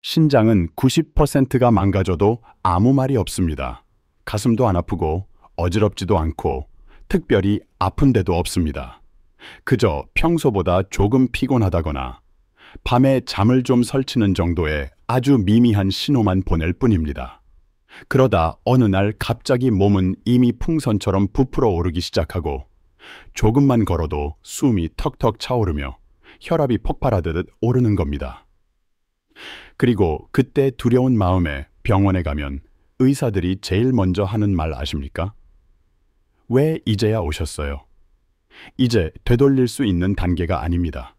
신장은 90%가 망가져도 아무 말이 없습니다. 가슴도 안 아프고 어지럽지도 않고 특별히 아픈 데도 없습니다. 그저 평소보다 조금 피곤하다거나 밤에 잠을 좀 설치는 정도의 아주 미미한 신호만 보낼 뿐입니다. 그러다 어느 날 갑자기 몸은 이미 풍선처럼 부풀어 오르기 시작하고 조금만 걸어도 숨이 턱턱 차오르며 혈압이 폭발하듯 오르는 겁니다. 그리고 그때 두려운 마음에 병원에 가면 의사들이 제일 먼저 하는 말 아십니까? 왜 이제야 오셨어요? 이제 되돌릴 수 있는 단계가 아닙니다.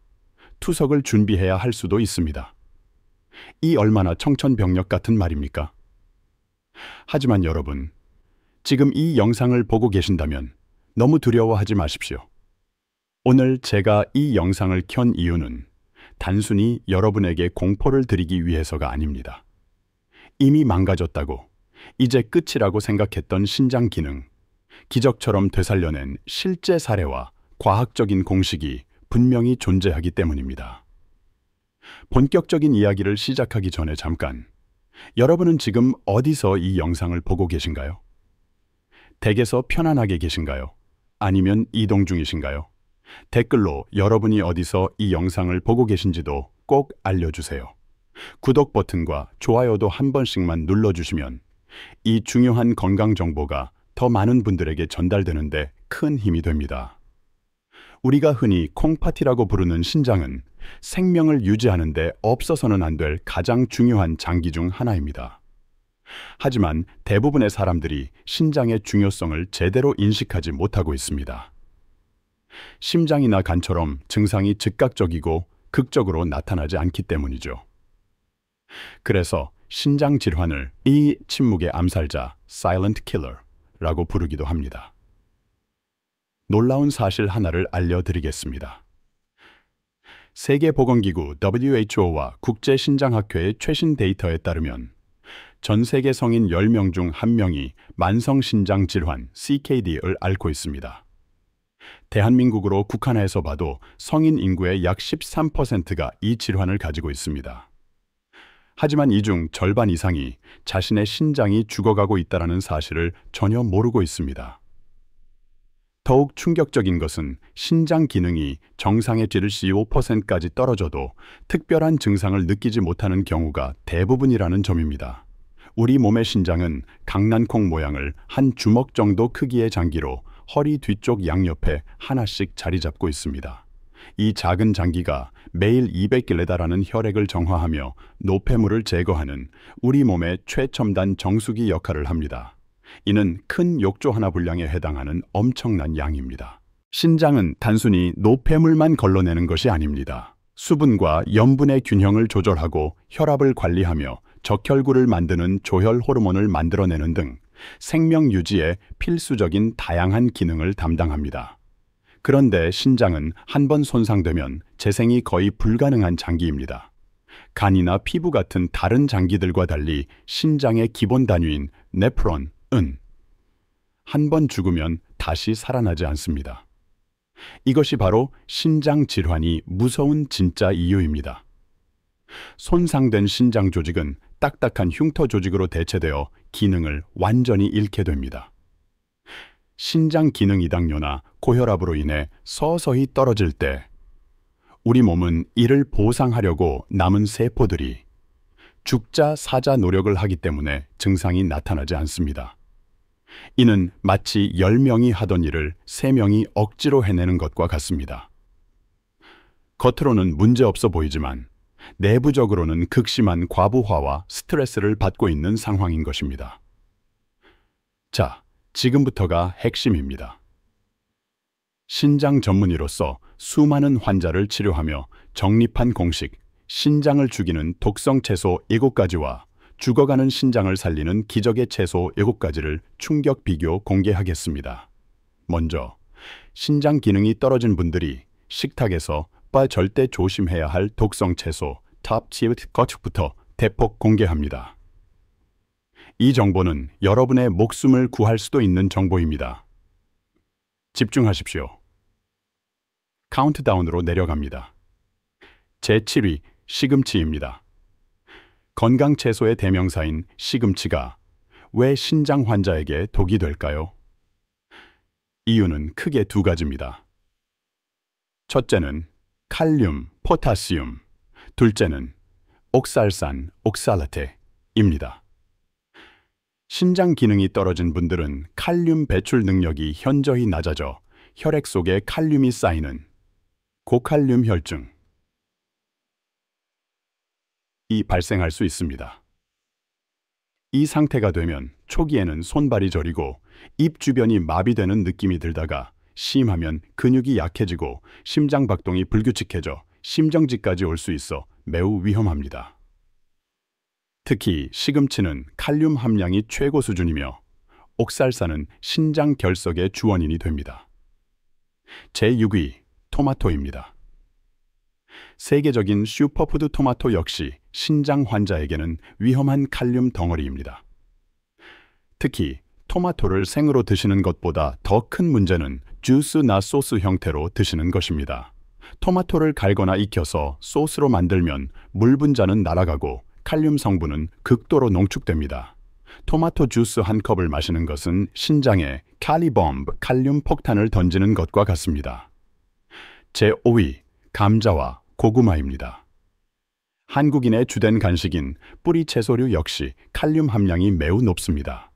투석을 준비해야 할 수도 있습니다. 이 얼마나 청천벽력 같은 말입니까? 하지만 여러분, 지금 이 영상을 보고 계신다면 너무 두려워하지 마십시오. 오늘 제가 이 영상을 켠 이유는 단순히 여러분에게 공포를 드리기 위해서가 아닙니다. 이미 망가졌다고, 이제 끝이라고 생각했던 신장 기능, 기적처럼 되살려낸 실제 사례와 과학적인 공식이 분명히 존재하기 때문입니다. 본격적인 이야기를 시작하기 전에 잠깐, 여러분은 지금 어디서 이 영상을 보고 계신가요? 댁에서 편안하게 계신가요? 아니면 이동 중이신가요? 댓글로 여러분이 어디서 이 영상을 보고 계신지도 꼭 알려주세요. 구독 버튼과 좋아요도 한 번씩만 눌러주시면 이 중요한 건강 정보가 더 많은 분들에게 전달되는데 큰 힘이 됩니다. 우리가 흔히 콩팥이라고 부르는 신장은 생명을 유지하는 데 없어서는 안 될 가장 중요한 장기 중 하나입니다. 하지만 대부분의 사람들이 신장의 중요성을 제대로 인식하지 못하고 있습니다. 심장이나 간처럼 증상이 즉각적이고 극적으로 나타나지 않기 때문이죠. 그래서 신장 질환을 이 침묵의 암살자, Silent Killer라고 부르기도 합니다. 놀라운 사실 하나를 알려드리겠습니다. 세계보건기구 WHO와 국제신장학회의 최신 데이터에 따르면 전 세계 성인 10명 중 1명이 만성신장 질환 CKD를 앓고 있습니다. 대한민국으로 국한해서 봐도 성인 인구의 약 13%가 이 질환을 가지고 있습니다. 하지만 이 중 절반 이상이 자신의 신장이 죽어가고 있다는 사실을 전혀 모르고 있습니다. 더욱 충격적인 것은 신장 기능이 정상의 15%까지 떨어져도 특별한 증상을 느끼지 못하는 경우가 대부분이라는 점입니다. 우리 몸의 신장은 강낭콩 모양을 한 주먹 정도 크기의 장기로 허리 뒤쪽 양옆에 하나씩 자리 잡고 있습니다. 이 작은 장기가 매일 200개에 달하는 혈액을 정화하며 노폐물을 제거하는 우리 몸의 최첨단 정수기 역할을 합니다. 이는 큰 욕조 하나 분량에 해당하는 엄청난 양입니다. 신장은 단순히 노폐물만 걸러내는 것이 아닙니다. 수분과 염분의 균형을 조절하고 혈압을 관리하며 적혈구를 만드는 조혈 호르몬을 만들어내는 등 생명 유지에 필수적인 다양한 기능을 담당합니다. 그런데 신장은 한번 손상되면 재생이 거의 불가능한 장기입니다. 간이나 피부 같은 다른 장기들과 달리 신장의 기본 단위인 네프론은 한번 죽으면 다시 살아나지 않습니다. 이것이 바로 신장 질환이 무서운 진짜 이유입니다. 손상된 신장 조직은 딱딱한 흉터 조직으로 대체되어 기능을 완전히 잃게 됩니다. 신장 기능 이당뇨나 고혈압으로 인해 서서히 떨어질 때 우리 몸은 이를 보상하려고 남은 세포들이 죽자 사자 노력을 하기 때문에 증상이 나타나지 않습니다. 이는 마치 10명이 하던 일을 3명이 억지로 해내는 것과 같습니다. 겉으로는 문제없어 보이지만 내부적으로는 극심한 과부하와 스트레스를 받고 있는 상황인 것입니다. 자, 지금부터가 핵심입니다. 신장 전문의로서 수많은 환자를 치료하며 정립한 공식, 신장을 죽이는 독성 채소 7가지와 죽어가는 신장을 살리는 기적의 채소 7가지를 충격 비교 공개하겠습니다. 먼저, 신장 기능이 떨어진 분들이 식탁에서 절대 조심해야 할 독성 채소 탑10 것부터 대폭 공개합니다. 이 정보는 여러분의 목숨을 구할 수도 있는 정보입니다. 집중하십시오. 카운트다운으로 내려갑니다. 제7위 시금치입니다. 건강 채소의 대명사인 시금치가 왜 신장 환자에게 독이 될까요? 이유는 크게 두 가지입니다. 첫째는 칼륨, 포타시움, 둘째는 옥살산, 옥살라테입니다. 신장 기능이 떨어진 분들은 칼륨 배출 능력이 현저히 낮아져 혈액 속에 칼륨이 쌓이는 고칼륨 혈증이 발생할 수 있습니다. 이 상태가 되면 초기에는 손발이 저리고 입 주변이 마비되는 느낌이 들다가 심하면 근육이 약해지고 심장 박동이 불규칙해져 심정지까지 올 수 있어 매우 위험합니다. 특히 시금치는 칼륨 함량이 최고 수준이며 옥살산은 신장 결석의 주원인이 됩니다. 제6위 토마토입니다. 세계적인 슈퍼푸드 토마토 역시 신장 환자에게는 위험한 칼륨 덩어리입니다. 특히 토마토를 생으로 드시는 것보다 더 큰 문제는 주스나 소스 형태로 드시는 것입니다. 토마토를 갈거나 익혀서 소스로 만들면 물 분자는 날아가고 칼륨 성분은 극도로 농축됩니다. 토마토 주스 한 컵을 마시는 것은 신장에 칼리범브, 칼륨 폭탄을 던지는 것과 같습니다. 제5위 감자와 고구마입니다. 한국인의 주된 간식인 뿌리 채소류 역시 칼륨 함량이 매우 높습니다.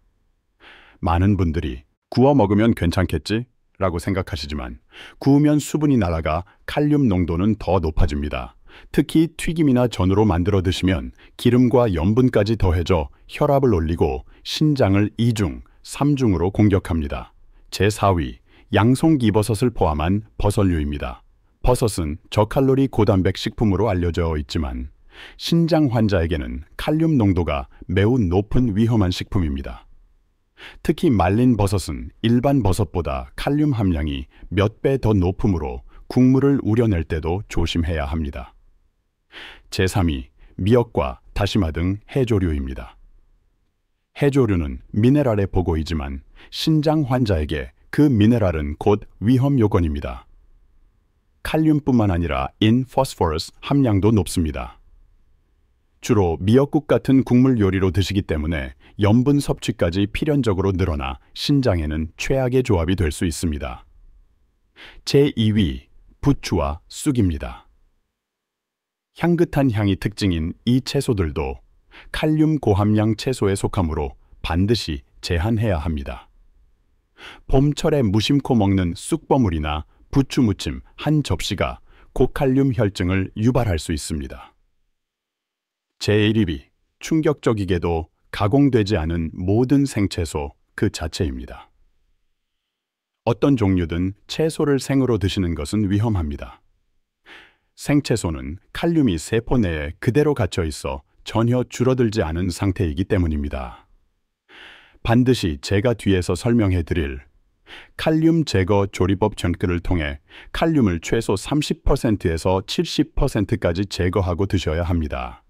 많은 분들이 구워 먹으면 괜찮겠지? 라고 생각하시지만 구우면 수분이 날아가 칼륨 농도는 더 높아집니다. 특히 튀김이나 전으로 만들어 드시면 기름과 염분까지 더해져 혈압을 올리고 신장을 2중, 3중으로 공격합니다. 제4위 양송기버섯을 포함한 버섯류입니다. 버섯은 저칼로리 고단백 식품으로 알려져 있지만 신장 환자에게는 칼륨 농도가 매우 높은 위험한 식품입니다. 특히 말린 버섯은 일반 버섯보다 칼륨 함량이 몇 배 더 높으므로 국물을 우려낼 때도 조심해야 합니다. 제3위 미역과 다시마 등 해조류입니다. 해조류는 미네랄의 보고이지만 신장 환자에게 그 미네랄은 곧 위험 요건입니다. 칼륨뿐만 아니라 포스포러스 함량도 높습니다. 주로 미역국 같은 국물 요리로 드시기 때문에 염분 섭취까지 필연적으로 늘어나 신장에는 최악의 조합이 될 수 있습니다. 제2위 부추와 쑥입니다. 향긋한 향이 특징인 이 채소들도 칼륨 고함량 채소에 속하므로 반드시 제한해야 합니다. 봄철에 무심코 먹는 쑥버무리나 부추 무침 한 접시가 고칼륨 혈증을 유발할 수 있습니다. 제1위 충격적이게도 가공되지 않은 모든 생채소 그 자체입니다. 어떤 종류든 채소를 생으로 드시는 것은 위험합니다. 생채소는 칼륨이 세포 내에 그대로 갇혀 있어 전혀 줄어들지 않은 상태이기 때문입니다. 반드시 제가 뒤에서 설명해 드릴 칼륨 제거 조리법 전글을 통해 칼륨을 최소 30%에서 70%까지 제거하고 드셔야 합니다.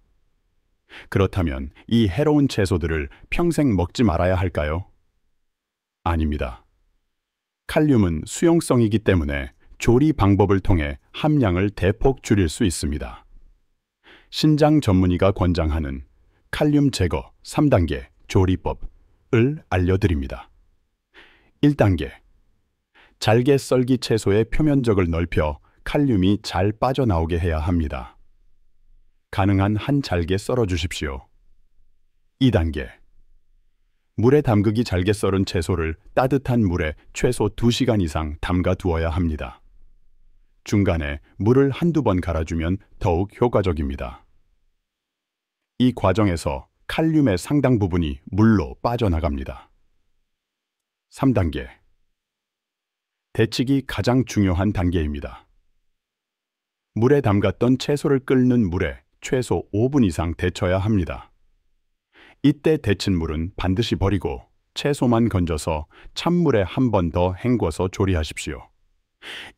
그렇다면 이 해로운 채소들을 평생 먹지 말아야 할까요? 아닙니다. 칼륨은 수용성이기 때문에 조리 방법을 통해 함량을 대폭 줄일 수 있습니다. 신장 전문의가 권장하는 칼륨 제거 3단계 조리법을 알려드립니다. 1단계 잘게 썰기 채소의 표면적을 넓혀 칼륨이 잘 빠져나오게 해야 합니다. 가능한 한 잘게 썰어 주십시오. 2단계 물에 담그기 잘게 썰은 채소를 따뜻한 물에 최소 2시간 이상 담가 두어야 합니다. 중간에 물을 한두 번 갈아주면 더욱 효과적입니다. 이 과정에서 칼륨의 상당 부분이 물로 빠져나갑니다. 3단계 데치기 가장 중요한 단계입니다. 물에 담갔던 채소를 끓는 물에 최소 5분 이상 데쳐야 합니다. 이때 데친 물은 반드시 버리고 채소만 건져서 찬물에 한 번 더 헹궈서 조리하십시오.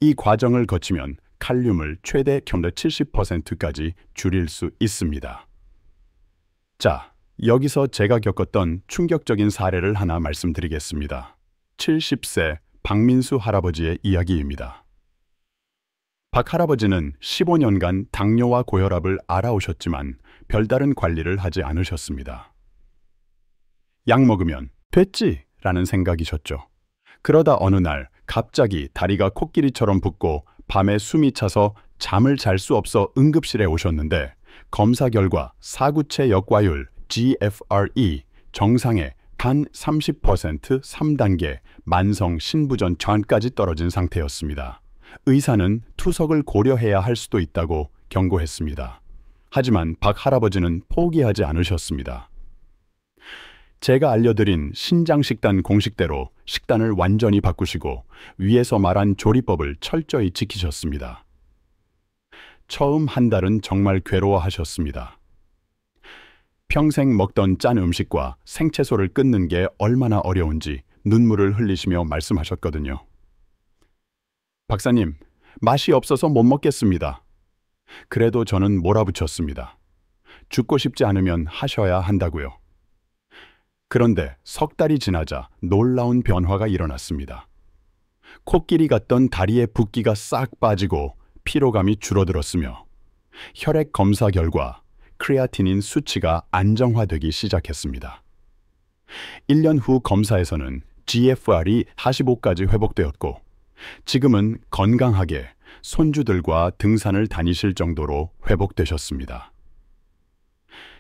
이 과정을 거치면 칼륨을 최대 70%까지 줄일 수 있습니다. 자, 여기서 제가 겪었던 충격적인 사례를 하나 말씀드리겠습니다. 70세 박민수 할아버지의 이야기입니다. 박 할아버지는 15년간 당뇨와 고혈압을 앓아오셨지만 별다른 관리를 하지 않으셨습니다. 약 먹으면 됐지 라는 생각이셨죠. 그러다 어느 날 갑자기 다리가 코끼리처럼 붓고 밤에 숨이 차서 잠을 잘 수 없어 응급실에 오셨는데 검사 결과 사구체 역과율 GFRE 정상의 단 30% 3단계 만성 신부전 전까지 떨어진 상태였습니다. 의사는 투석을 고려해야 할 수도 있다고 경고했습니다. 하지만 박 할아버지는 포기하지 않으셨습니다. 제가 알려드린 신장식단 공식대로 식단을 완전히 바꾸시고 위에서 말한 조리법을 철저히 지키셨습니다. 처음 한 달은 정말 괴로워하셨습니다. 평생 먹던 짠 음식과 생채소를 끊는 게 얼마나 어려운지 눈물을 흘리시며 말씀하셨거든요. 박사님, 맛이 없어서 못 먹겠습니다. 그래도 저는 몰아붙였습니다. 죽고 싶지 않으면 하셔야 한다고요. 그런데 석 달이 지나자 놀라운 변화가 일어났습니다. 코끼리 같던 다리의 붓기가 싹 빠지고 피로감이 줄어들었으며 혈액 검사 결과 크레아티닌 수치가 안정화되기 시작했습니다. 1년 후 검사에서는 GFR이 45까지 회복되었고 지금은 건강하게 손주들과 등산을 다니실 정도로 회복되셨습니다.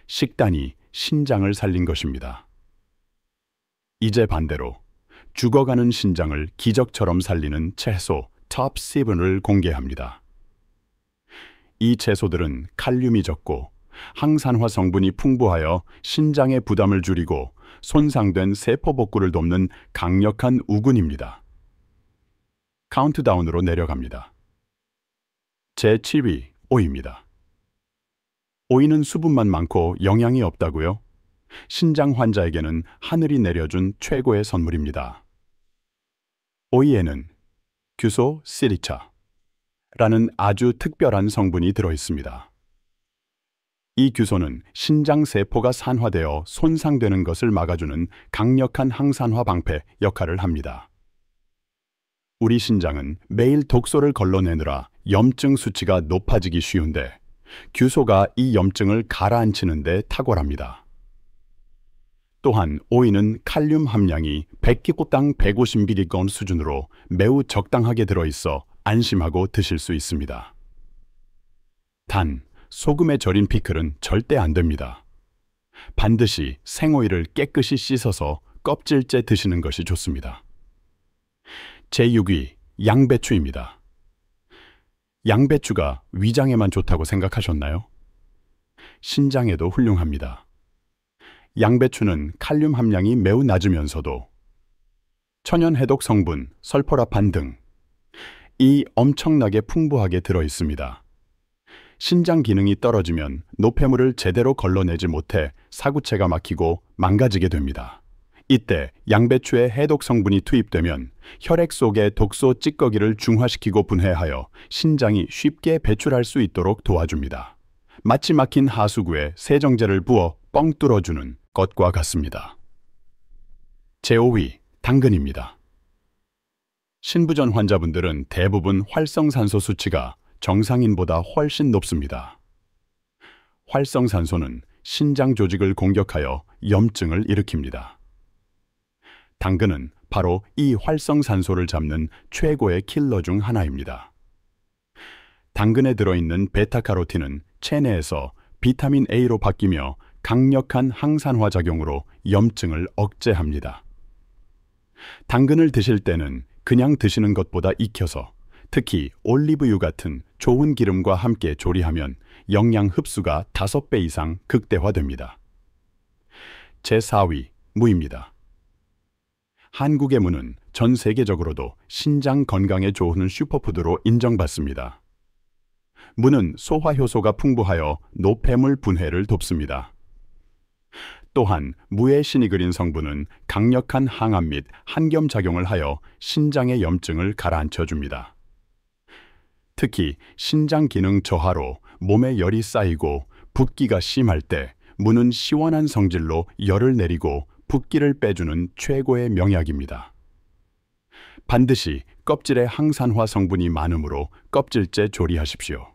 식단이 신장을 살린 것입니다. 이제 반대로 죽어가는 신장을 기적처럼 살리는 채소 톱 7을 공개합니다. 이 채소들은 칼륨이 적고 항산화 성분이 풍부하여 신장의 부담을 줄이고 손상된 세포 복구를 돕는 강력한 우군입니다. 카운트다운으로 내려갑니다. 제7위 오이입니다. 오이는 수분만 많고 영양이 없다고요? 신장 환자에게는 하늘이 내려준 최고의 선물입니다. 오이에는 규소 시리차라는 아주 특별한 성분이 들어있습니다. 이 규소는 신장 세포가 산화되어 손상되는 것을 막아주는 강력한 항산화 방패 역할을 합니다. 우리 신장은 매일 독소를 걸러내느라 염증 수치가 높아지기 쉬운데 규소가 이 염증을 가라앉히는 데 탁월합니다. 또한 오이는 칼륨 함량이 100kg당 150mg 수준으로 매우 적당하게 들어있어 안심하고 드실 수 있습니다. 단, 소금에 절인 피클은 절대 안 됩니다. 반드시 생오이를 깨끗이 씻어서 껍질째 드시는 것이 좋습니다. 제6위, 양배추입니다. 양배추가 위장에만 좋다고 생각하셨나요? 신장에도 훌륭합니다. 양배추는 칼륨 함량이 매우 낮으면서도 천연 해독 성분, 설포라판 등 이 엄청나게 풍부하게 들어 있습니다. 신장 기능이 떨어지면 노폐물을 제대로 걸러내지 못해 사구체가 막히고 망가지게 됩니다. 이때 양배추의 해독 성분이 투입되면 혈액 속의 독소 찌꺼기를 중화시키고 분해하여 신장이 쉽게 배출할 수 있도록 도와줍니다. 마치 막힌 하수구에 세정제를 부어 뻥 뚫어주는 것과 같습니다. 제5위, 당근입니다. 신부전 환자분들은 대부분 활성산소 수치가 정상인보다 훨씬 높습니다. 활성산소는 신장 조직을 공격하여 염증을 일으킵니다. 당근은 바로 이 활성산소를 잡는 최고의 킬러 중 하나입니다. 당근에 들어있는 베타카로틴은 체내에서 비타민 A로 바뀌며 강력한 항산화 작용으로 염증을 억제합니다. 당근을 드실 때는 그냥 드시는 것보다 익혀서 특히 올리브유 같은 좋은 기름과 함께 조리하면 영양 흡수가 5배 이상 극대화됩니다. 제4위, 무입니다. 한국의 무는 전 세계적으로도 신장 건강에 좋은 슈퍼푸드로 인정받습니다. 무는 소화효소가 풍부하여 노폐물 분해를 돕습니다. 또한 무의 신이 그린 성분은 강력한 항암 및 항염 작용을 하여 신장의 염증을 가라앉혀줍니다. 특히 신장 기능 저하로 몸에 열이 쌓이고 붓기가 심할 때 무는 시원한 성질로 열을 내리고 붓기를 빼주는 최고의 명약입니다. 반드시 껍질에 항산화 성분이 많으므로 껍질째 조리하십시오.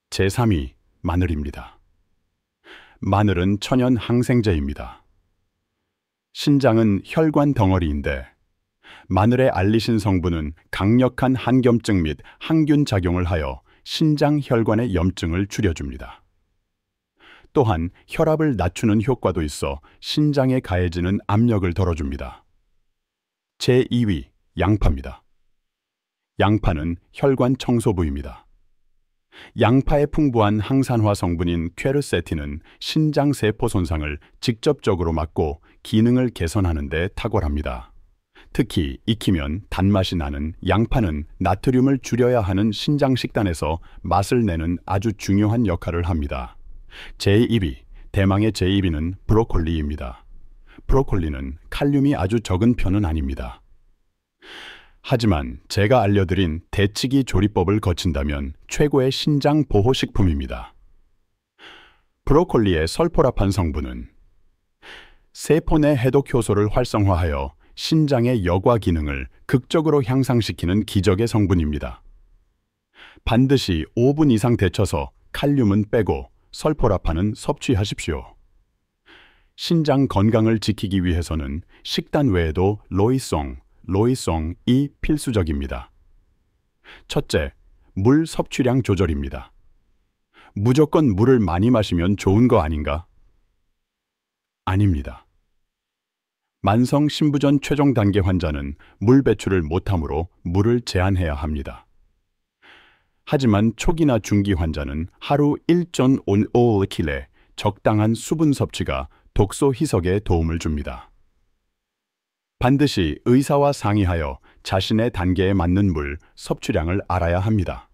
제3위, 마늘입니다. 마늘은 천연 항생제입니다. 신장은 혈관 덩어리인데 마늘의 알리신 성분은 강력한 항염증 및 항균 작용을 하여 신장 혈관의 염증을 줄여줍니다. 또한 혈압을 낮추는 효과도 있어 신장에 가해지는 압력을 덜어줍니다. 제2위, 양파입니다. 양파는 혈관 청소부입니다. 양파의 풍부한 항산화 성분인 퀘르세틴은 신장 세포 손상을 직접적으로 막고 기능을 개선하는 데 탁월합니다. 특히 익히면 단맛이 나는 양파는 나트륨을 줄여야 하는 신장 식단에서 맛을 내는 아주 중요한 역할을 합니다. 제1위, 대망의 제2위는 브로콜리입니다. 브로콜리는 칼륨이 아주 적은 편은 아닙니다. 하지만 제가 알려드린 데치기 조리법을 거친다면 최고의 신장 보호식품입니다. 브로콜리의 설포라판 성분은 세포 내 해독 효소를 활성화하여 신장의 여과 기능을 극적으로 향상시키는 기적의 성분입니다. 반드시 5분 이상 데쳐서 칼륨은 빼고 설포라판은 섭취하십시오. 신장 건강을 지키기 위해서는 식단 외에도 로이송이 필수적입니다. 첫째, 물 섭취량 조절입니다. 무조건 물을 많이 마시면 좋은 거 아닌가? 아닙니다. 만성 신부전 최종 단계 환자는 물 배출을 못하므로 물을 제한해야 합니다. 하지만 초기나 중기 환자는 하루 1.5kg 적당한 수분 섭취가 독소 희석에 도움을 줍니다. 반드시 의사와 상의하여 자신의 단계에 맞는 물 섭취량을 알아야 합니다.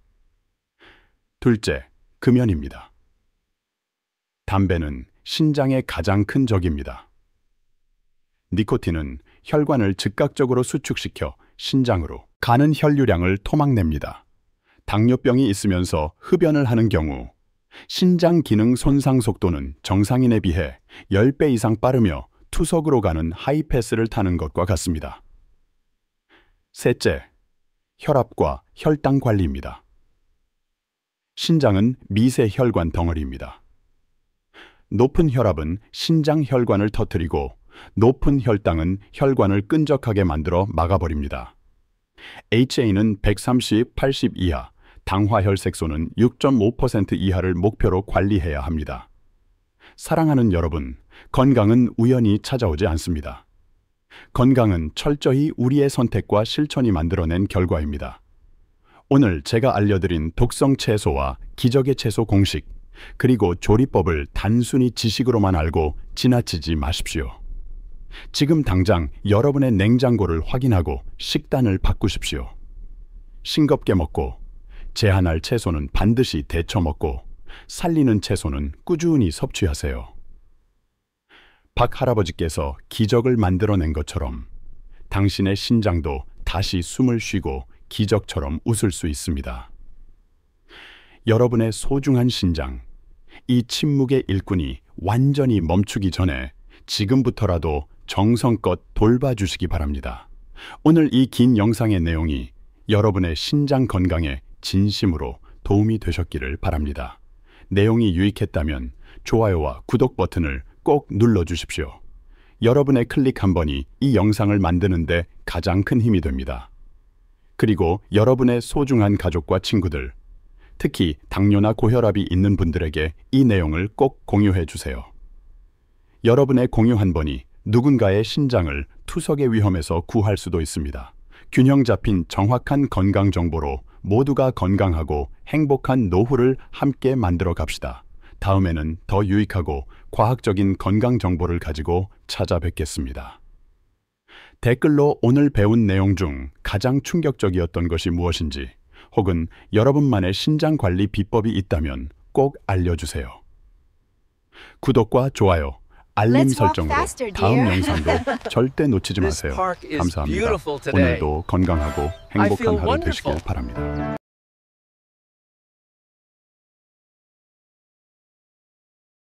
둘째, 금연입니다. 담배는 신장의 가장 큰 적입니다. 니코틴은 혈관을 즉각적으로 수축시켜 신장으로 가는 혈류량을 토막냅니다. 당뇨병이 있으면서 흡연을 하는 경우 신장 기능 손상 속도는 정상인에 비해 10배 이상 빠르며 투석으로 가는 하이패스를 타는 것과 같습니다. 셋째, 혈압과 혈당 관리입니다. 신장은 미세 혈관 덩어리입니다. 높은 혈압은 신장 혈관을 터뜨리고 높은 혈당은 혈관을 끈적하게 만들어 막아버립니다. HA는 130, 80 이하, 당화혈색소는 6.5% 이하를 목표로 관리해야 합니다. 사랑하는 여러분, 건강은 우연히 찾아오지 않습니다. 건강은 철저히 우리의 선택과 실천이 만들어낸 결과입니다. 오늘 제가 알려드린 독성 채소와 기적의 채소 공식, 그리고 조리법을 단순히 지식으로만 알고 지나치지 마십시오. 지금 당장 여러분의 냉장고를 확인하고 식단을 바꾸십시오. 싱겁게 먹고 제한할 채소는 반드시 데쳐 먹고 살리는 채소는 꾸준히 섭취하세요. 박 할아버지께서 기적을 만들어낸 것처럼 당신의 신장도 다시 숨을 쉬고 기적처럼 웃을 수 있습니다. 여러분의 소중한 신장, 이 침묵의 일꾼이 완전히 멈추기 전에 지금부터라도 정성껏 돌봐주시기 바랍니다. 오늘 이 긴 영상의 내용이 여러분의 신장 건강에 진심으로 도움이 되셨기를 바랍니다. 내용이 유익했다면 좋아요와 구독 버튼을 꼭 눌러주십시오. 여러분의 클릭 한 번이 이 영상을 만드는 데 가장 큰 힘이 됩니다. 그리고 여러분의 소중한 가족과 친구들, 특히 당뇨나 고혈압이 있는 분들에게 이 내용을 꼭 공유해 주세요. 여러분의 공유 한 번이 누군가의 신장을 투석의 위험에서 구할 수도 있습니다. 균형 잡힌 정확한 건강 정보로 모두가 건강하고 행복한 노후를 함께 만들어 갑시다. 다음에는 더 유익하고 과학적인 건강 정보를 가지고 찾아뵙겠습니다. 댓글로 오늘 배운 내용 중 가장 충격적이었던 것이 무엇인지, 혹은 여러분만의 신장 관리 비법이 있다면 꼭 알려주세요. 구독과 좋아요, 알림 설정으로 다음 영상도 절대 놓치지 마세요. 감사합니다. 오늘도 건강하고 행복한 하루 되시길 바랍니다.